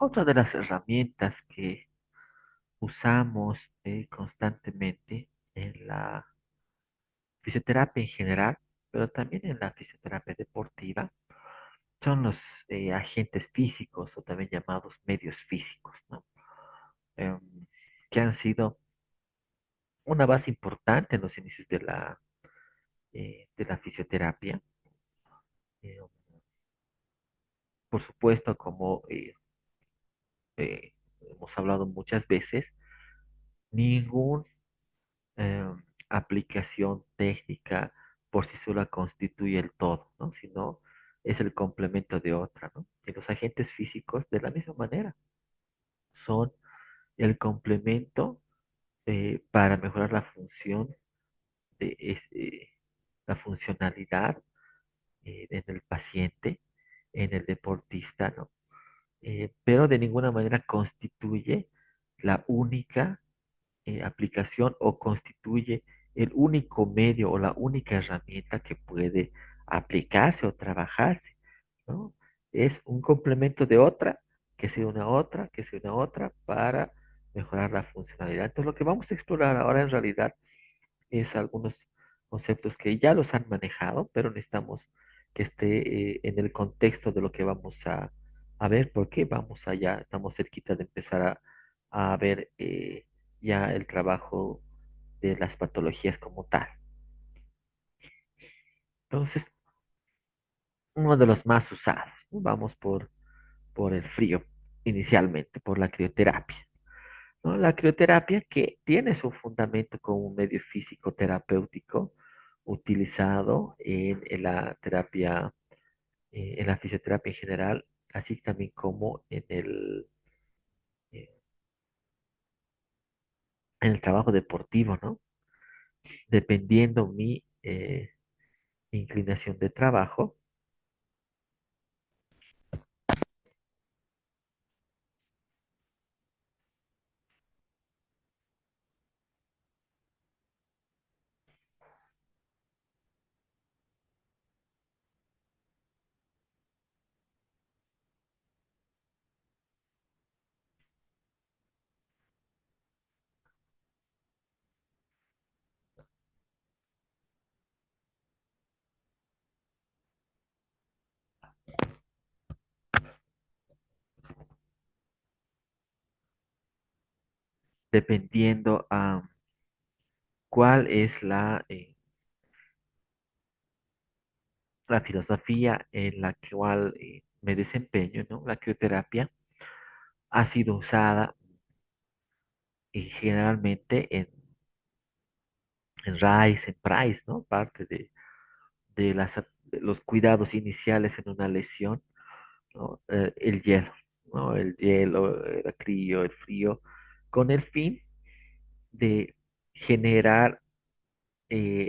Otra de las herramientas que usamos constantemente en la fisioterapia en general, pero también en la fisioterapia deportiva, son los agentes físicos o también llamados medios físicos, ¿no? Em, que han sido una base importante en los inicios de la fisioterapia. Eh, por supuesto, como eh, hemos hablado muchas veces, ningún aplicación técnica por sí sola constituye el todo, ¿no? Sino es el complemento de otra, ¿no? Y los agentes físicos, de la misma manera, son el complemento para mejorar la función, la funcionalidad en el paciente, en el deportista, ¿no? Pero de ninguna manera constituye la única aplicación o constituye el único medio o la única herramienta que puede aplicarse o trabajarse, ¿no? Es un complemento de otra, que sea una otra, que sea una otra para mejorar la funcionalidad. Entonces, lo que vamos a explorar ahora en realidad es algunos conceptos que ya los han manejado, pero necesitamos que esté en el contexto de lo que vamos a ver, porque vamos allá, estamos cerquita de empezar a ver ya el trabajo de las patologías como tal. Entonces, uno de los más usados, ¿no? Vamos por el frío, inicialmente, por la crioterapia, ¿no? La crioterapia que tiene su fundamento como un medio físico terapéutico utilizado en la terapia, en la fisioterapia en general, así también como eh, en el trabajo deportivo, ¿no? Dependiendo mi inclinación de trabajo, dependiendo a cuál es la filosofía en la cual me desempeño, ¿no? La crioterapia ha sido usada generalmente en RICE, en PRICE, ¿no? Parte de los cuidados iniciales en una lesión, ¿no? El hielo, ¿no? El hielo, el acrío, el frío, con el fin de generar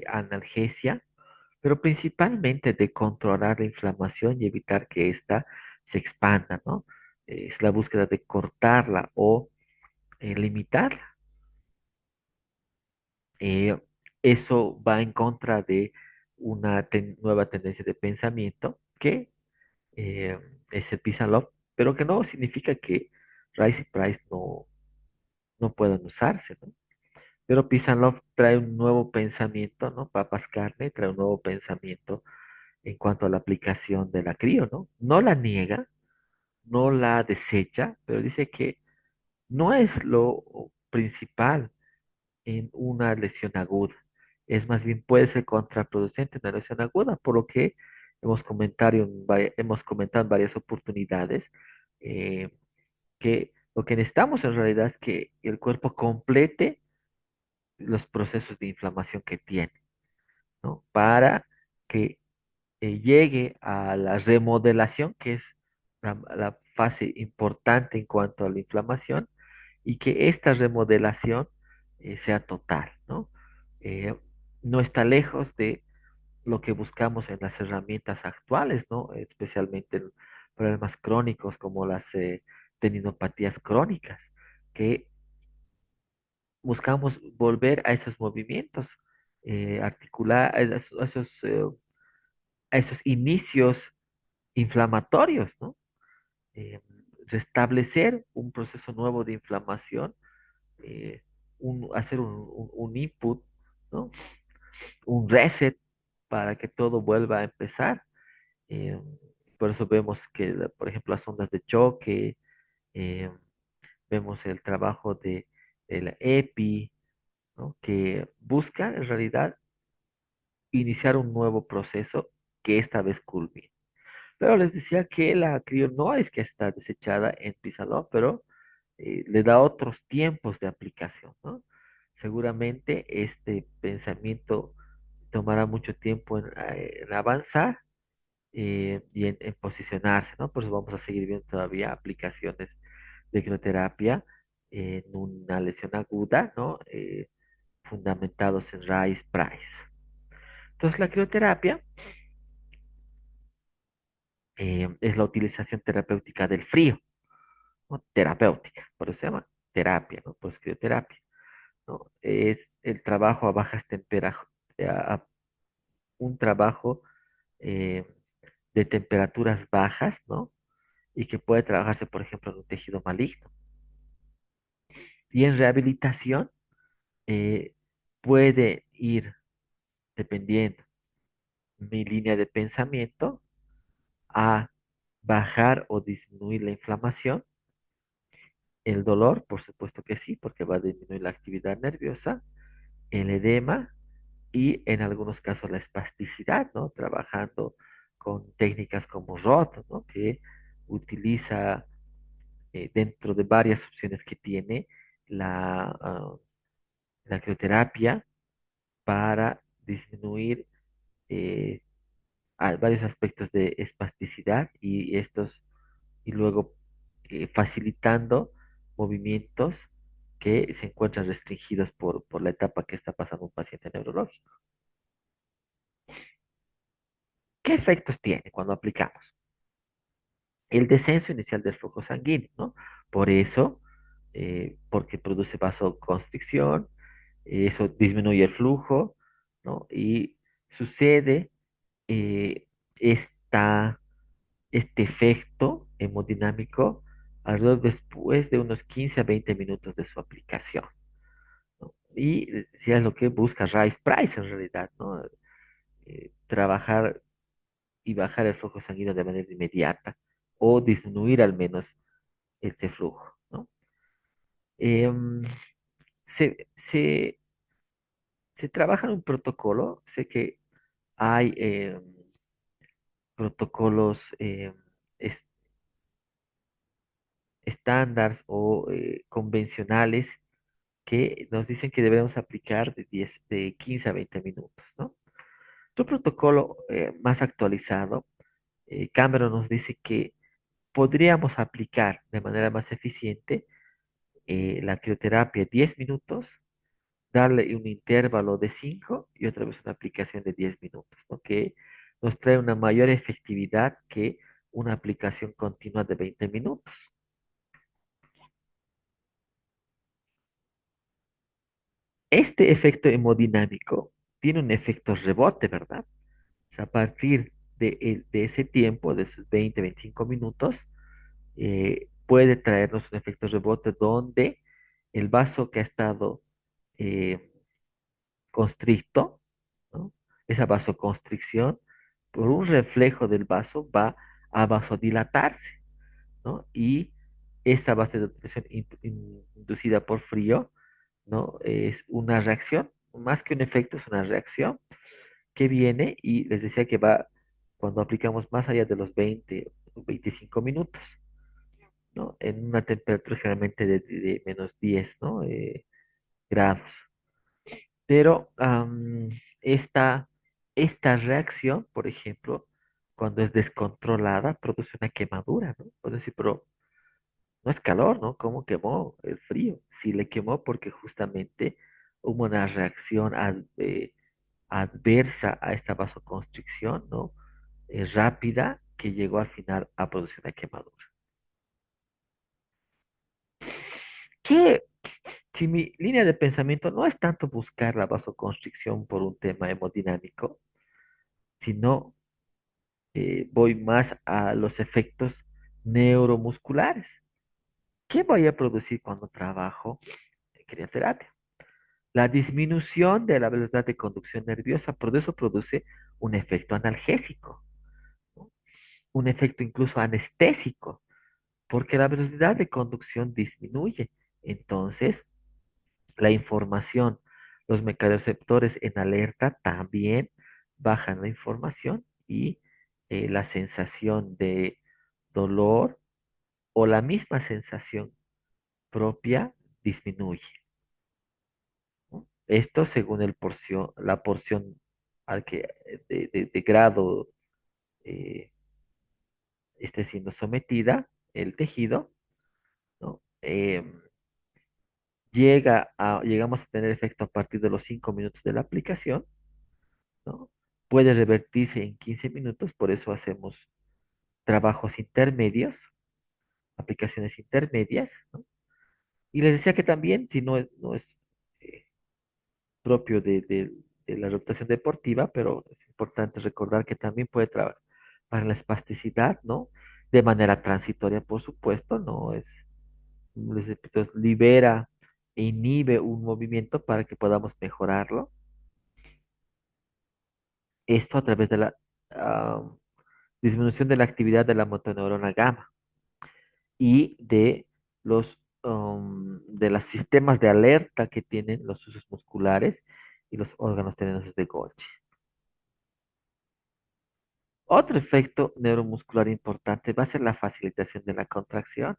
analgesia, pero principalmente de controlar la inflamación y evitar que ésta se expanda, ¿no? Es la búsqueda de cortarla o limitarla. Eh, Eso va en contra de una nueva tendencia de pensamiento que eh, es el Peace and Love, pero que no significa que Rice y Price no puedan usarse, ¿no? Pero Peace and Love trae un nuevo pensamiento, ¿no? Papas Carne trae un nuevo pensamiento en cuanto a la aplicación de la crío, ¿no? No la niega, no la desecha, pero dice que no es lo principal en una lesión aguda. Es más bien puede ser contraproducente en una lesión aguda, por lo que hemos comentado en varias oportunidades eh, que lo que necesitamos en realidad es que el cuerpo complete los procesos de inflamación que tiene, ¿no? Para que llegue a la remodelación, que es la fase importante en cuanto a la inflamación, y que esta remodelación sea total, ¿no? Eh, no está lejos de lo que buscamos en las herramientas actuales, ¿no? Especialmente en problemas crónicos como las tendinopatías crónicas, que buscamos volver a esos movimientos, articular, a esos inicios inflamatorios, ¿no? restablecer un proceso nuevo de inflamación, hacer un input, ¿no? Un reset para que todo vuelva a empezar. Eh, por eso vemos que, por ejemplo, las ondas de choque, eh, vemos el trabajo de la EPI, ¿no? Que busca en realidad iniciar un nuevo proceso que esta vez culmine. Pero les decía que la CRIO no es que está desechada en Pizalón, pero le da otros tiempos de aplicación, ¿no? Seguramente este pensamiento tomará mucho tiempo en avanzar y en posicionarse, ¿no? Por eso vamos a seguir viendo todavía aplicaciones de crioterapia en una lesión aguda, ¿no? Fundamentados en RICE Price. Entonces, la crioterapia es la utilización terapéutica del frío, ¿no? Terapéutica, por eso se llama terapia, ¿no? Pues crioterapia, ¿no? Es el trabajo a bajas temperaturas, un trabajo eh, de temperaturas bajas, ¿no? Y que puede trabajarse, por ejemplo, en un tejido maligno. Y en rehabilitación eh, puede ir, dependiendo mi línea de pensamiento, a bajar o disminuir la inflamación, el dolor, por supuesto que sí, porque va a disminuir la actividad nerviosa, el edema y en algunos casos la espasticidad, ¿no? Trabajando con técnicas como ROT, ¿no? Que utiliza dentro de varias opciones que tiene la crioterapia para disminuir eh, varios aspectos de espasticidad y estos, y luego facilitando movimientos que se encuentran restringidos por la etapa que está pasando un paciente neurológico. ¿Qué efectos tiene cuando aplicamos? El descenso inicial del flujo sanguíneo, ¿no? Por eso, porque produce vasoconstricción, eso disminuye el flujo, ¿no? Y sucede eh, esta, este efecto hemodinámico alrededor después de unos 15 a 20 minutos de su aplicación, ¿no? Y si es lo que busca Rice Price en realidad, ¿no? Trabajar y bajar el flujo sanguíneo de manera inmediata o disminuir al menos este flujo, ¿no? Em, se, se trabaja en un protocolo, sé que hay protocolos estándares o convencionales que nos dicen que debemos aplicar de 15 a 20 minutos, ¿no? Otro protocolo más actualizado, Cameron nos dice que podríamos aplicar de manera más eficiente la crioterapia 10 minutos, darle un intervalo de 5 y otra vez una aplicación de 10 minutos, ¿no? Que nos trae una mayor efectividad que una aplicación continua de 20 minutos. Este efecto hemodinámico tiene un efecto rebote, ¿verdad? O sea, a partir de ese tiempo, de esos 20, 25 minutos, puede traernos un efecto rebote donde el vaso que ha estado eh, constricto, ¿no? Esa vasoconstricción, por un reflejo del vaso, va a vasodilatarse, ¿no? Y esta vasodilatación inducida por frío, ¿no? Es una reacción, más que un efecto, es una reacción que viene y les decía que va cuando aplicamos más allá de los 20 o 25 minutos, ¿no? En una temperatura generalmente de menos 10, ¿no? Grados. Pero esta reacción, por ejemplo, cuando es descontrolada, produce una quemadura, ¿no? Puedes decir, pero no es calor, ¿no? ¿Cómo quemó el frío? Sí le quemó porque justamente hubo una reacción adversa a esta vasoconstricción, ¿no? Rápida que llegó al final a producir una quemadura. Que si mi línea de pensamiento no es tanto buscar la vasoconstricción por un tema hemodinámico, sino voy más a los efectos neuromusculares. ¿Qué voy a producir cuando trabajo en crioterapia? La disminución de la velocidad de conducción nerviosa, por eso produce un efecto analgésico, ¿no? Un efecto incluso anestésico, porque la velocidad de conducción disminuye. Entonces, la información, los mecanoreceptores en alerta también bajan la información y la sensación de dolor o la misma sensación propia disminuye, ¿no? Esto según la porción al que de grado eh, esté siendo sometida el tejido, ¿no? Llegamos a tener efecto a partir de los 5 minutos de la aplicación, ¿no? Puede revertirse en 15 minutos, por eso hacemos trabajos intermedios, aplicaciones intermedias, ¿no? Y les decía que también, si no es eh, propio de la rotación deportiva, pero es importante recordar que también puede trabajar para la espasticidad, ¿no? De manera transitoria, por supuesto, no es, les repito, libera e inhibe un movimiento para que podamos mejorarlo. Esto a través de la ah, disminución de la actividad de la motoneurona gamma y de los sistemas de alerta que tienen los usos musculares y los órganos tenenosos de Golgi. Otro efecto neuromuscular importante va a ser la facilitación de la contracción,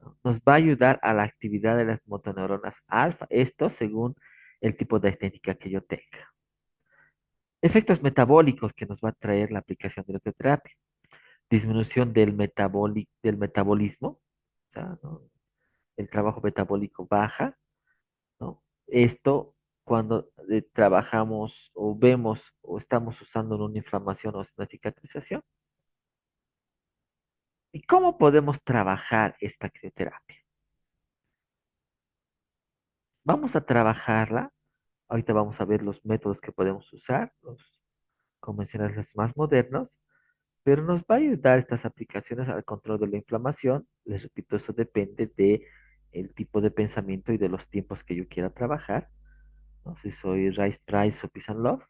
¿no? Nos va a ayudar a la actividad de las motoneuronas alfa, esto según el tipo de técnica que yo tenga. Efectos metabólicos que nos va a traer la aplicación de la terapia. Disminución del metabolismo, o sea, ¿no? El trabajo metabólico baja, ¿no? Esto cuando trabajamos o vemos o estamos usando una inflamación o una cicatrización. ¿Y cómo podemos trabajar esta crioterapia? Vamos a trabajarla. Ahorita vamos a ver los métodos que podemos usar, los convencionales, los más modernos, pero nos va a ayudar estas aplicaciones al control de la inflamación. Les repito, eso depende de el tipo de pensamiento y de los tiempos que yo quiera trabajar, ¿no? Si soy Rice Price o Peace and Love,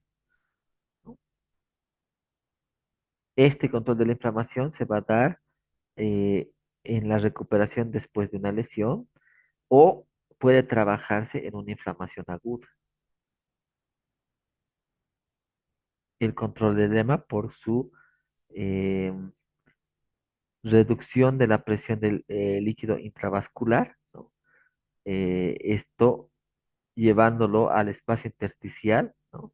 ¿no? Este control de la inflamación se va a dar eh, en la recuperación después de una lesión o puede trabajarse en una inflamación aguda. El control del edema por su eh, reducción de la presión del líquido intravascular, ¿no? Esto llevándolo al espacio intersticial, ¿no?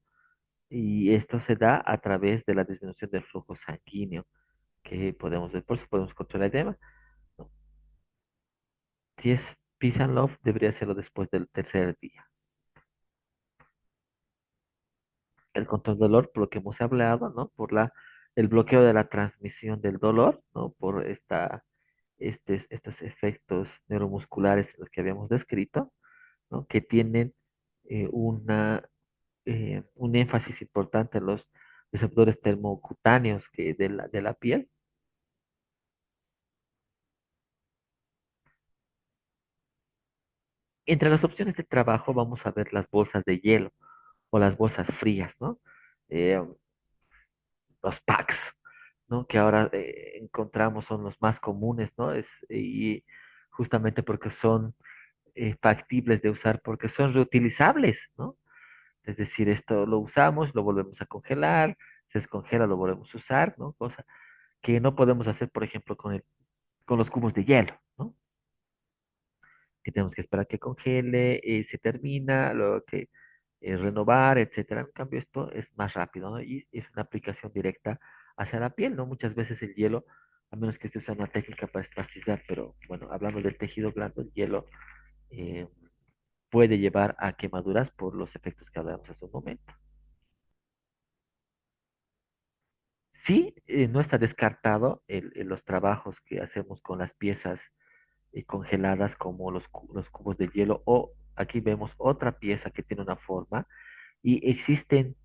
Y esto se da a través de la disminución del flujo sanguíneo que podemos ver, por eso podemos controlar el edema, ¿no? Si es Peace and Love, debería hacerlo después del tercer día. El control del dolor, por lo que hemos hablado, ¿no? El bloqueo de la transmisión del dolor, ¿no? Por estos efectos neuromusculares en los que habíamos descrito, ¿no? Que tienen un énfasis importante en los receptores termocutáneos de la piel. Entre las opciones de trabajo vamos a ver las bolsas de hielo o las bolsas frías, ¿no? Eh, los packs, ¿no? Que ahora encontramos son los más comunes, ¿no? Y justamente porque son factibles de usar, porque son reutilizables, ¿no? Es decir, esto lo usamos, lo volvemos a congelar, se descongela, lo volvemos a usar, ¿no? Cosa que no podemos hacer, por ejemplo, con los cubos de hielo, ¿no? Que tenemos que esperar que congele, se termina, luego que renovar, etcétera. En cambio, esto es más rápido, ¿no? Y es una aplicación directa hacia la piel, ¿no? Muchas veces el hielo, a menos que esté usando una técnica para espastizar, pero bueno, hablando del tejido blando, el hielo eh, puede llevar a quemaduras por los efectos que hablábamos hace un momento. Sí, no está descartado los trabajos que hacemos con las piezas congeladas como los cubos de hielo o aquí vemos otra pieza que tiene una forma y existen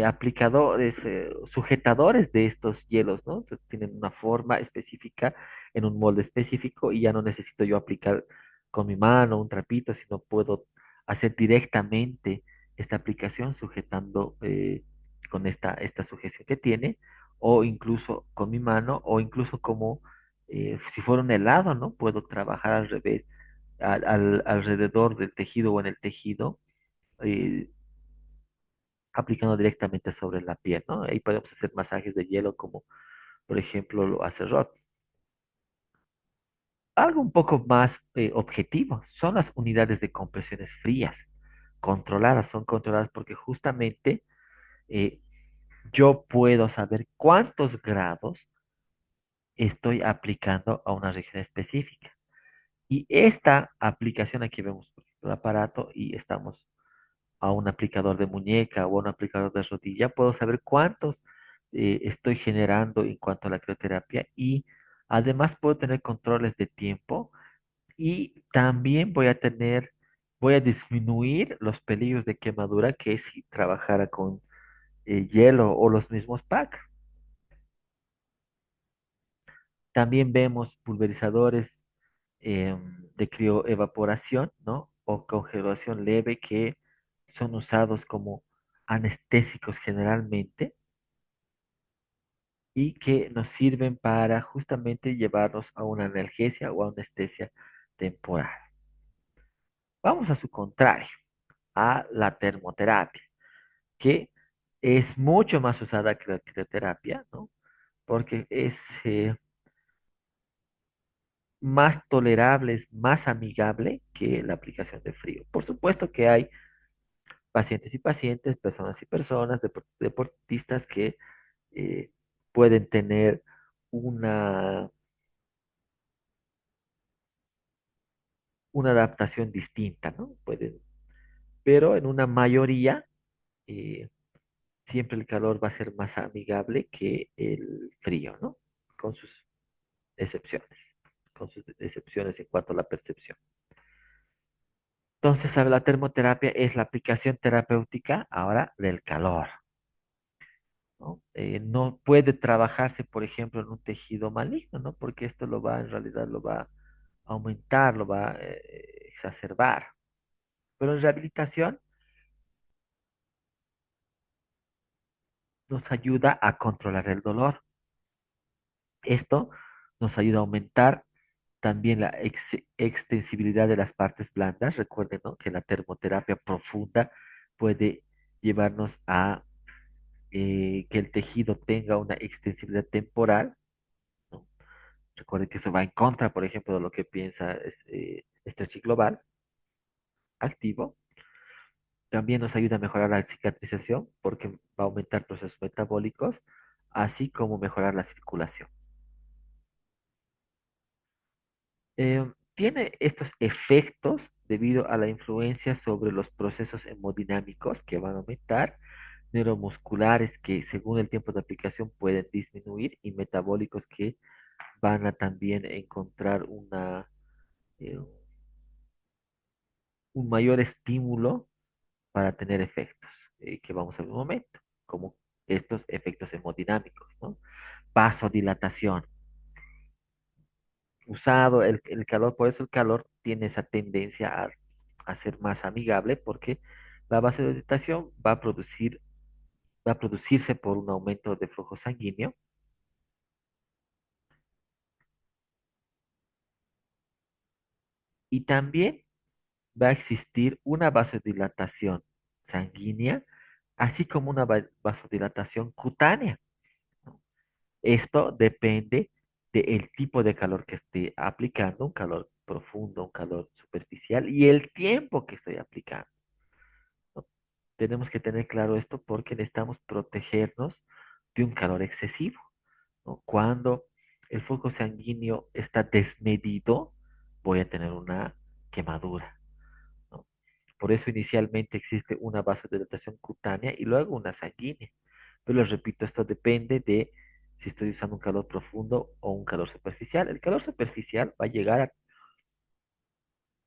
aplicadores, sujetadores de estos hielos, ¿no? Tienen una forma específica en un molde específico y ya no necesito yo aplicar con mi mano un trapito, sino puedo hacer directamente esta aplicación sujetando con esta sujeción que tiene, o incluso con mi mano, o incluso como si fuera un helado, ¿no? Puedo trabajar al revés, alrededor del tejido o en el tejido. eh, Aplicando directamente sobre la piel, ¿no? Ahí podemos hacer masajes de hielo como, por ejemplo, lo hace Rod. Algo un poco más objetivo son las unidades de compresiones frías, controladas, son controladas porque justamente eh, yo puedo saber cuántos grados estoy aplicando a una región específica. Y esta aplicación, aquí vemos el aparato y estamos a un aplicador de muñeca o a un aplicador de rodilla, puedo saber cuántos estoy generando en cuanto a la crioterapia y además puedo tener controles de tiempo y también voy a disminuir los peligros de quemadura que si trabajara con hielo o los mismos packs. También vemos pulverizadores de crioevaporación, ¿no? O congelación leve que son usados como anestésicos generalmente y que nos sirven para justamente llevarnos a una analgesia o a anestesia temporal. Vamos a su contrario, a la termoterapia, que es mucho más usada que la crioterapia, ¿no? Porque es más tolerable, es más amigable que la aplicación de frío. Por supuesto que hay pacientes y pacientes, personas y personas, deportistas que eh, pueden tener una, una adaptación distinta, ¿no? Pueden, pero en una mayoría, eh, siempre el calor va a ser más amigable que el frío, ¿no? Con sus excepciones, con sus excepciones en cuanto a la percepción. Entonces, ¿sabe? La termoterapia es la aplicación terapéutica ahora del calor, ¿no? No puede trabajarse, por ejemplo, en un tejido maligno, ¿no? Porque esto en realidad lo va a aumentar, lo va a exacerbar. Pero en rehabilitación nos ayuda a controlar el dolor. Esto nos ayuda a aumentar también la extensibilidad de las partes blandas. Recuerden, ¿no? Que la termoterapia profunda puede llevarnos a que el tejido tenga una extensibilidad temporal, ¿no? Recuerden que eso va en contra, por ejemplo, de lo que piensa Stretching Global activo. También nos ayuda a mejorar la cicatrización porque va a aumentar procesos metabólicos, así como mejorar la circulación. Tiene estos efectos debido a la influencia sobre los procesos hemodinámicos que van a aumentar, neuromusculares que según el tiempo de aplicación pueden disminuir y metabólicos que van a también encontrar eh, un mayor estímulo para tener efectos que vamos a ver un momento, como estos efectos hemodinámicos, ¿no? Vasodilatación. Usado el calor, por eso el calor tiene esa tendencia a ser más amigable porque la vasodilatación va a producirse por un aumento de flujo sanguíneo y también va a existir una vasodilatación sanguínea, así como una vasodilatación cutánea, ¿no? Esto depende del tipo de calor que esté aplicando, un calor profundo, un calor superficial y el tiempo que estoy aplicando, ¿no? Tenemos que tener claro esto porque necesitamos protegernos de un calor excesivo, ¿no? Cuando el flujo sanguíneo está desmedido, voy a tener una quemadura, ¿no? Por eso inicialmente existe una vasodilatación cutánea y luego una sanguínea. Pero les repito, esto depende de si estoy usando un calor profundo o un calor superficial. El calor superficial va a llegar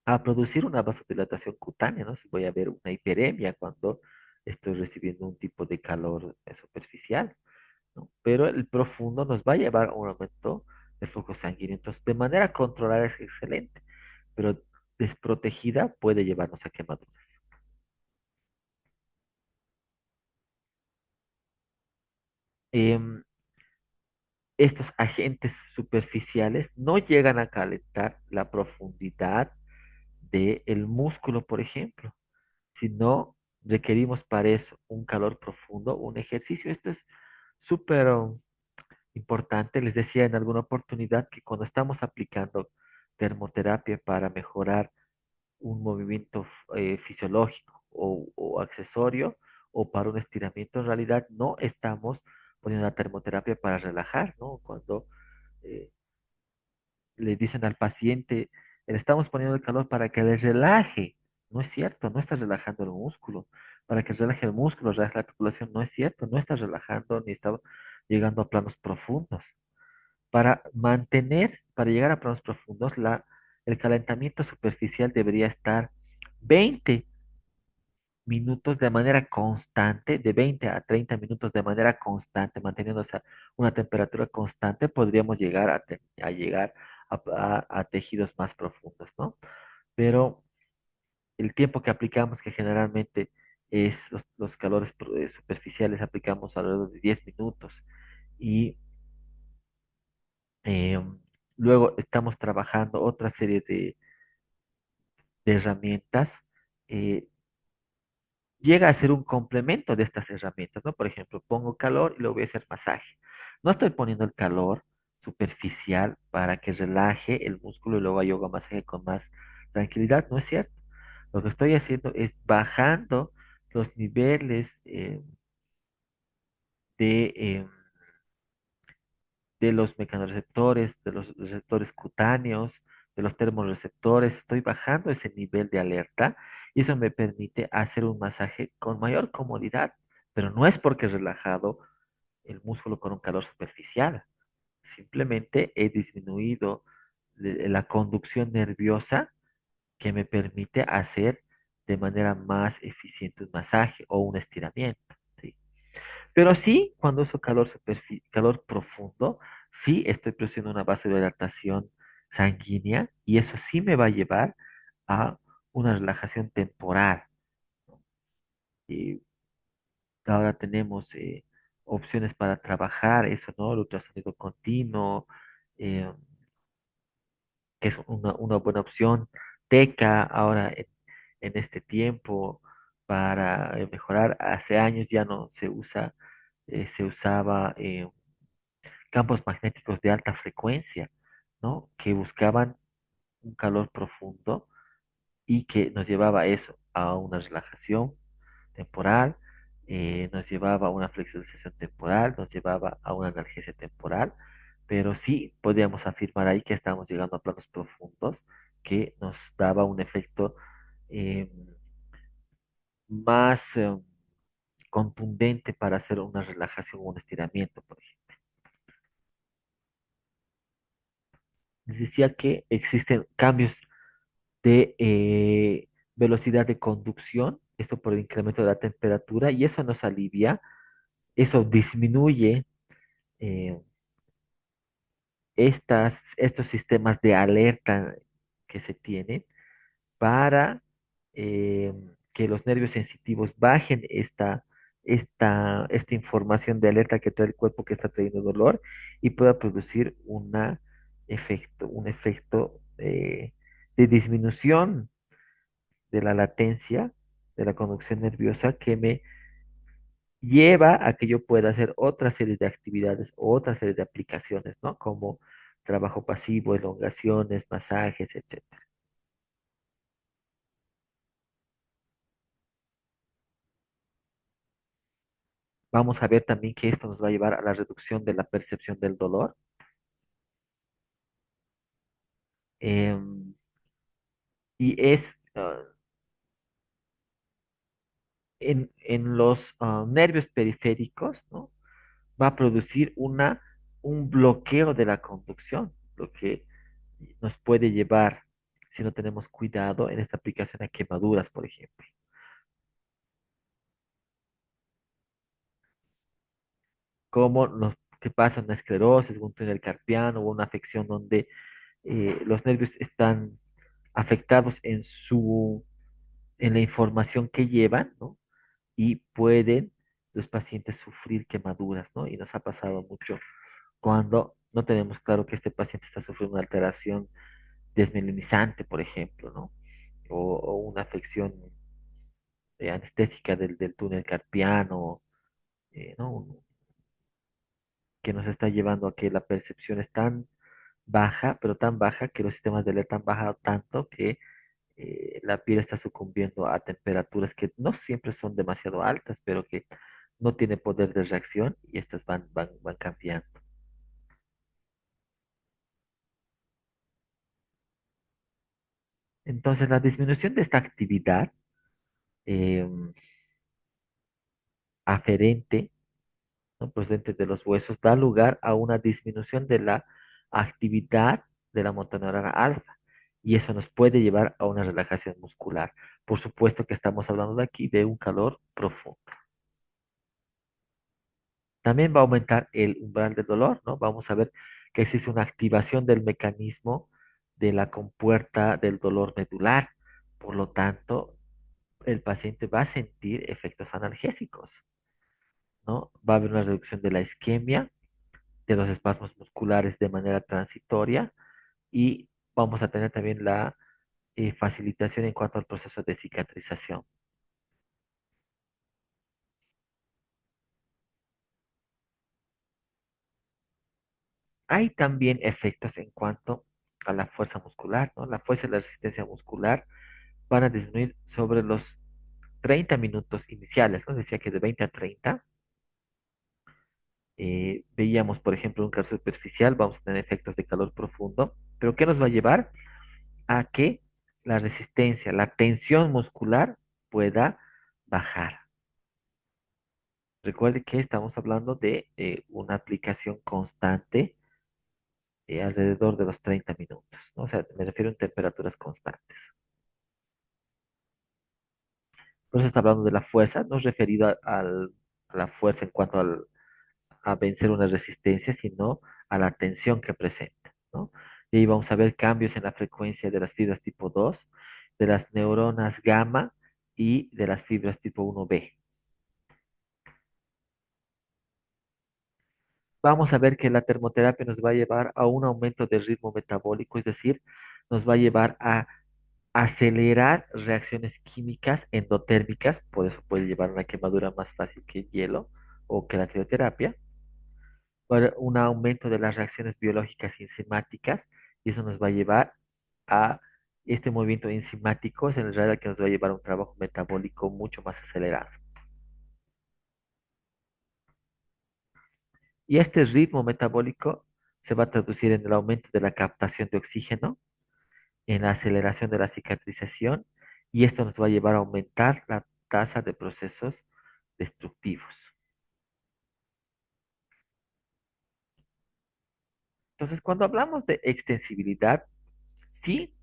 a producir una vasodilatación cutánea, ¿no? Si voy a ver una hiperemia cuando estoy recibiendo un tipo de calor superficial, ¿no? Pero el profundo nos va a llevar a un aumento del flujo sanguíneo. Entonces, de manera controlada es excelente, pero desprotegida puede llevarnos a quemaduras. Em, Estos agentes superficiales no llegan a calentar la profundidad del músculo, por ejemplo, sino requerimos para eso un calor profundo, un ejercicio. Esto es súper importante. Les decía en alguna oportunidad que cuando estamos aplicando termoterapia para mejorar un movimiento fisiológico o accesorio o para un estiramiento, en realidad no estamos poniendo la termoterapia para relajar, ¿no? Cuando eh, le dicen al paciente, le estamos poniendo el calor para que le relaje. No es cierto, no estás relajando el músculo. Para que relaje el músculo, relaje la articulación, no es cierto, no estás relajando ni está llegando a planos profundos. Para llegar a planos profundos, el calentamiento superficial debería estar 20 minutos de manera constante, de 20 a 30 minutos de manera constante, manteniendo una temperatura constante, podríamos llegar a llegar a tejidos más profundos, ¿no? Pero el tiempo que aplicamos, que generalmente es los calores superficiales, aplicamos alrededor de 10 minutos y eh, luego estamos trabajando otra serie de herramientas. eh, Llega a ser un complemento de estas herramientas, ¿no? Por ejemplo, pongo calor y luego voy a hacer masaje. No estoy poniendo el calor superficial para que relaje el músculo y luego yo hago masaje con más tranquilidad, no es cierto. Lo que estoy haciendo es bajando los niveles de, de los mecanorreceptores, de los receptores cutáneos, de los termorreceptores. Estoy bajando ese nivel de alerta y eso me permite hacer un masaje con mayor comodidad, pero no es porque he relajado el músculo con un calor superficial. Simplemente he disminuido la conducción nerviosa que me permite hacer de manera más eficiente un masaje o un estiramiento. ¿Sí? Pero sí, cuando uso calor profundo, sí estoy produciendo una vasodilatación sanguínea y eso sí me va a llevar a una relajación temporal. Y ahora tenemos opciones para trabajar eso, ¿no? El ultrasonido continuo, eh, que es una buena opción. TECA, ahora en este tiempo, para mejorar, hace años ya no se usa, se usaba campos magnéticos de alta frecuencia, ¿no? Que buscaban un calor profundo y que nos llevaba a eso, a una relajación temporal, nos llevaba a una flexibilización temporal, nos llevaba a una analgesia temporal, pero sí podíamos afirmar ahí que estábamos llegando a planos profundos que nos daba un efecto eh, más contundente para hacer una relajación o un estiramiento, por ejemplo. Les decía que existen cambios de velocidad de conducción, esto por el incremento de la temperatura, y eso nos alivia, eso disminuye eh, estos sistemas de alerta que se tienen para eh, que los nervios sensitivos bajen esta información de alerta que trae el cuerpo que está trayendo dolor y pueda producir un efecto de disminución de la latencia de la conducción nerviosa que me lleva a que yo pueda hacer otra serie de actividades o otra serie de aplicaciones, ¿no? Como trabajo pasivo, elongaciones, masajes, etcétera. Vamos a ver también que esto nos va a llevar a la reducción de la percepción del dolor. em, y es en los nervios periféricos, ¿no? Va a producir un bloqueo de la conducción, lo que nos puede llevar, si no tenemos cuidado en esta aplicación, a quemaduras, por ejemplo. qué pasa en una esclerosis, un túnel carpiano o una afección donde los nervios están afectados en la información que llevan, ¿no? Y pueden los pacientes sufrir quemaduras, ¿no? Y nos ha pasado mucho cuando no tenemos claro que este paciente está sufriendo una alteración desmelinizante, por ejemplo, ¿no? O una afección anestésica del túnel carpiano, ¿no? Que nos está llevando a que la percepción es tan baja, pero tan baja que los sistemas de alerta han bajado tanto que la piel está sucumbiendo a temperaturas que no siempre son demasiado altas, pero que no tiene poder de reacción y estas van cambiando. Entonces, la disminución de esta actividad eh, aferente, ¿no? Procedente de los huesos da lugar a una disminución de la actividad de la motoneurona alfa. Y eso nos puede llevar a una relajación muscular. Por supuesto que estamos hablando de aquí de un calor profundo. También va a aumentar el umbral del dolor, ¿no? Vamos a ver que existe una activación del mecanismo de la compuerta del dolor medular. Por lo tanto, el paciente va a sentir efectos analgésicos, ¿no? Va a haber una reducción de la isquemia, de los espasmos musculares de manera transitoria y vamos a tener también la facilitación en cuanto al proceso de cicatrización. Hay también efectos en cuanto a la fuerza muscular, ¿no? La fuerza y la resistencia muscular van a disminuir sobre los 30 minutos iniciales, ¿no? Decía que de 20 a 30 veíamos, por ejemplo, un calor superficial, vamos a tener efectos de calor profundo, pero ¿qué nos va a llevar? A que la resistencia, la tensión muscular pueda bajar. Recuerde que estamos hablando de una aplicación constante alrededor de los 30 minutos, ¿no? O sea, me refiero en temperaturas constantes. Por eso está hablando de la fuerza, no es referido a la fuerza en cuanto a vencer una resistencia, sino a la tensión que presenta, ¿no? Y ahí vamos a ver cambios en la frecuencia de las fibras tipo 2, de las neuronas gamma y de las fibras tipo 1B. Vamos a ver que la termoterapia nos va a llevar a un aumento del ritmo metabólico, es decir, nos va a llevar a acelerar reacciones químicas endotérmicas, por eso puede llevar a una quemadura más fácil que el hielo o que la crioterapia, por un aumento de las reacciones biológicas y enzimáticas, y eso nos va a llevar a este movimiento enzimático, es en realidad que nos va a llevar a un trabajo metabólico mucho más acelerado. Y este ritmo metabólico se va a traducir en el aumento de la captación de oxígeno, en la aceleración de la cicatrización, y esto nos va a llevar a aumentar la tasa de procesos destructivos. Entonces, cuando hablamos de extensibilidad, sí,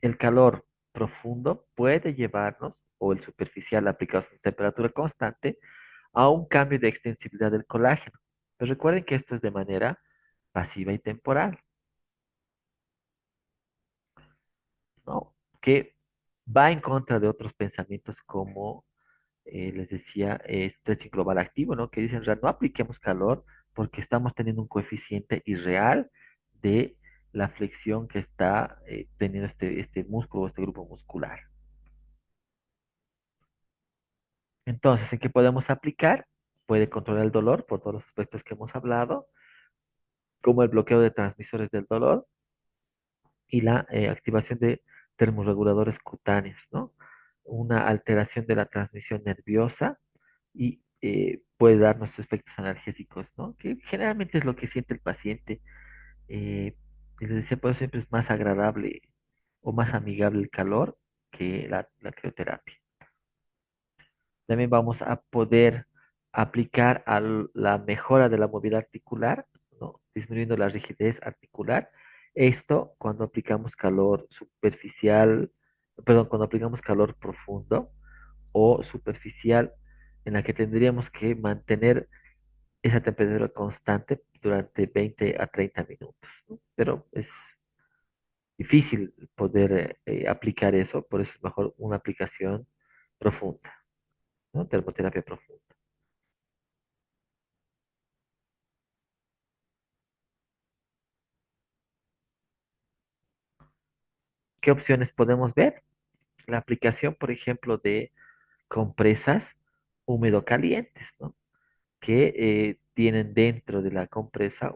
el calor profundo puede llevarnos, o el superficial aplicado a temperatura constante, a un cambio de extensibilidad del colágeno. Pero recuerden que esto es de manera pasiva y temporal, ¿no? Que va en contra de otros pensamientos como les decía, stretching global activo, ¿no? Que dicen, en realidad, no apliquemos calor porque estamos teniendo un coeficiente irreal de la flexión que está teniendo este músculo, este grupo muscular. Entonces, ¿en qué podemos aplicar? Puede controlar el dolor por todos los aspectos que hemos hablado, como el bloqueo de transmisores del dolor y la activación de termorreguladores cutáneos, ¿no? Una alteración de la transmisión nerviosa y puede darnos efectos analgésicos, ¿no? Que generalmente es lo que siente el paciente. Y les decía, por eso siempre es más agradable o más amigable el calor que la crioterapia. También vamos a poder aplicar a la mejora de la movilidad articular, ¿no? Disminuyendo la rigidez articular. Esto cuando aplicamos calor superficial, perdón, cuando aplicamos calor profundo o superficial, en la que tendríamos que mantener esa temperatura constante durante 20 a 30 minutos, ¿no? Pero es difícil poder aplicar eso, por eso es mejor una aplicación profunda, ¿no? Termoterapia profunda. ¿Qué opciones podemos ver? La aplicación, por ejemplo, de compresas húmedo-calientes, ¿no? Que tienen dentro de la compresa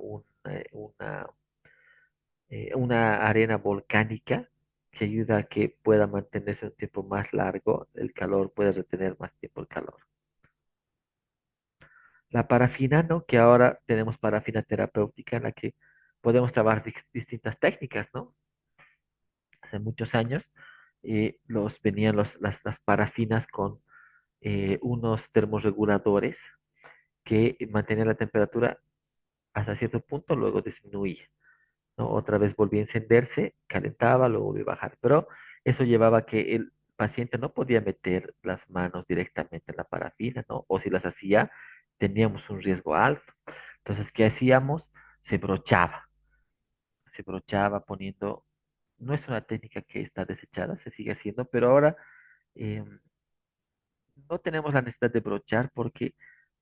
una arena volcánica que ayuda a que pueda mantenerse un tiempo más largo, el calor puede retener más tiempo el calor. La parafina, ¿no? Que ahora tenemos parafina terapéutica en la que podemos trabajar distintas técnicas, ¿no? Hace muchos años venían las parafinas con unos termorreguladores que mantenían la temperatura hasta cierto punto, luego disminuía, ¿no? Otra vez volvía a encenderse, calentaba, luego volvía a bajar, pero eso llevaba a que el paciente no podía meter las manos directamente en la parafina, ¿no? O si las hacía, teníamos un riesgo alto. Entonces, ¿qué hacíamos? Se brochaba, se brochaba poniendo, no es una técnica que está desechada, se sigue haciendo, pero ahora no tenemos la necesidad de brochar porque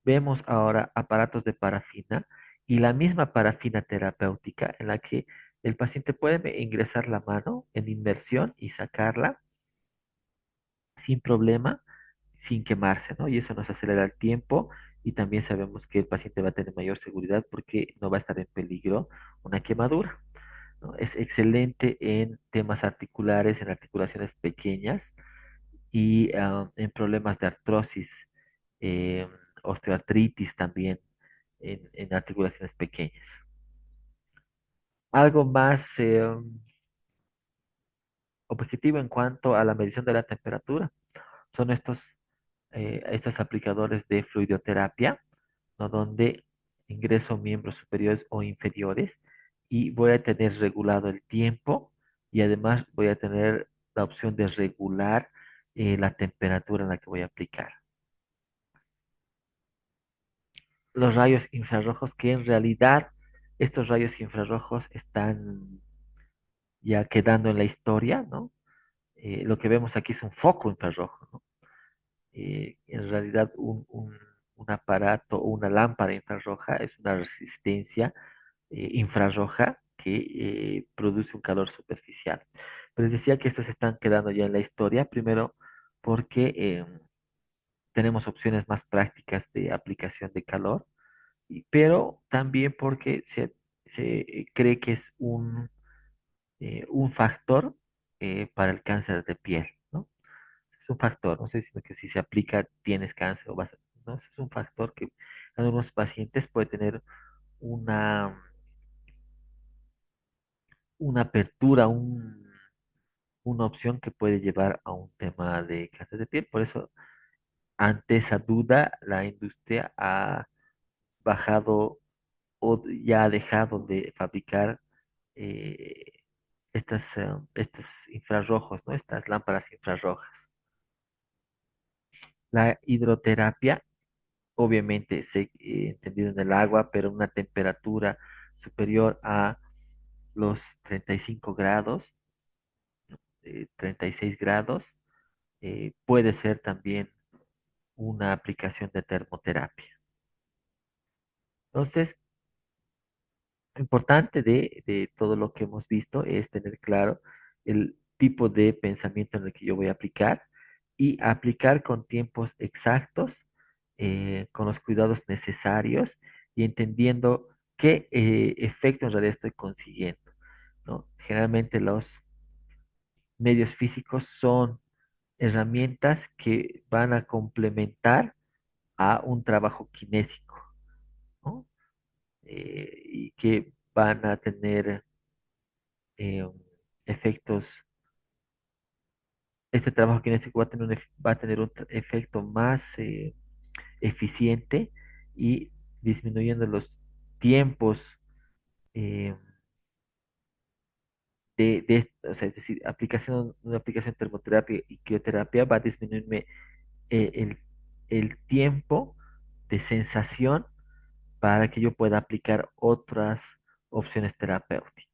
vemos ahora aparatos de parafina y la misma parafina terapéutica en la que el paciente puede ingresar la mano en inmersión y sacarla sin problema, sin quemarse, ¿no? Y eso nos acelera el tiempo y también sabemos que el paciente va a tener mayor seguridad porque no va a estar en peligro una quemadura, ¿no? Es excelente en temas articulares, en articulaciones pequeñas y en problemas de artrosis, eh, osteoartritis también en articulaciones pequeñas. Algo más objetivo en cuanto a la medición de la temperatura son estos aplicadores de fluidoterapia, ¿no? Donde ingreso miembros superiores o inferiores y voy a tener regulado el tiempo y además voy a tener la opción de regular la temperatura en la que voy a aplicar. Los rayos infrarrojos, que en realidad estos rayos infrarrojos están ya quedando en la historia, ¿no? Lo que vemos aquí es un foco infrarrojo, ¿no? En realidad un aparato o una lámpara infrarroja es una resistencia infrarroja que produce un calor superficial. Pero les decía que estos están quedando ya en la historia, primero porque tenemos opciones más prácticas de aplicación de calor pero también porque se cree que es un factor para el cáncer de piel, ¿no? Es un factor, no sé si que si se aplica tienes cáncer o vas a, ¿no? Es un factor que en algunos pacientes puede tener una, una apertura, una opción que puede llevar a un tema de cáncer de piel. Por eso, ante esa duda, la industria ha bajado o ya ha dejado de fabricar eh, estos infrarrojos, ¿no? Estas lámparas infrarrojas. La hidroterapia, obviamente, entendido en el agua, pero a una temperatura superior a los 35 grados, 36 grados, puede ser también una aplicación de termoterapia. Entonces, lo importante de todo lo que hemos visto es tener claro el tipo de pensamiento en el que yo voy a aplicar y aplicar con tiempos exactos, con los cuidados necesarios y entendiendo qué efecto en realidad estoy consiguiendo, ¿no? Generalmente los medios físicos son herramientas que van a complementar a un trabajo kinésico, ¿no? Y que van a tener eh, efectos, este trabajo kinésico va a tener va a tener un efecto más eficiente y disminuyendo los tiempos eh, o sea, es decir, una aplicación de termoterapia y crioterapia va a disminuirme el tiempo de sensación para que yo pueda aplicar otras opciones terapéuticas.